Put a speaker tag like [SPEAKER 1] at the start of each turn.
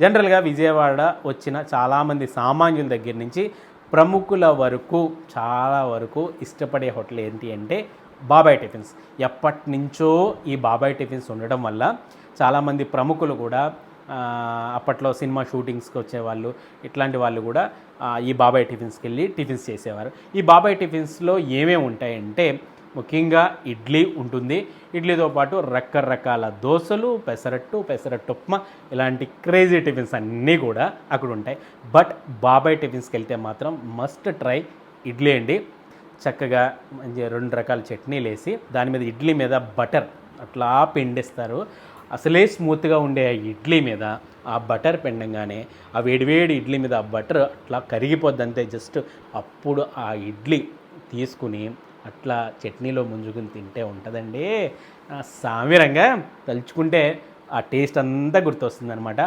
[SPEAKER 1] జనరల్గా విజయవాడ వచ్చిన చాలామంది సామాన్యుల దగ్గర నుంచి ప్రముఖుల వరకు చాలా వరకు ఇష్టపడే హోటల్ ఏంటి అంటే బాబాయ్ టిఫిన్స్. ఎప్పటి నుంచో ఈ బాబాయ్ టిఫిన్స్ ఉండడం వల్ల చాలామంది ప్రముఖులు కూడా అప్పట్లో సినిమా షూటింగ్స్కి వచ్చేవాళ్ళు, ఇట్లాంటి వాళ్ళు కూడా ఈ బాబాయ్ టిఫిన్స్కి వెళ్ళి టిఫిన్స్ చేసేవారు. ఈ బాబాయ్ టిఫిన్స్లో ఏమేమి ఉంటాయంటే ముఖ్యంగా ఇడ్లీ ఉంటుంది. ఇడ్లీతో పాటు రకరకాల దోశలు, పెసరట్టు ఉప్మా, ఇలాంటి క్రేజీ టిఫిన్స్ అన్నీ కూడా అక్కడ ఉంటాయి. బట్ బాబాయ్ టిఫిన్స్కి వెళ్తే మాత్రం మస్ట్ ట్రై ఇడ్లీ అండి. చక్కగా మంచి 2 రకాల చట్నీలు వేసి దాని మీద ఇడ్లీ మీద బటర్ అట్లా పిండిస్తారు. అసలే స్మూత్గా ఉండే ఆ ఇడ్లీ మీద ఆ బటర్ పిండంగానే ఆ వేడివేడి ఇడ్లీ మీద ఆ బటర్ అట్లా కరిగిపోద్ది అంతే. జస్ట్ అప్పుడు ఆ ఇడ్లీ తీసుకుని అట్లా చట్నీలో ముంజుకుని తింటే ఉంటుందండి సామిరంగా. తలుచుకుంటే ఆ టేస్ట్ అంతా గుర్తొస్తుంది అనమాట.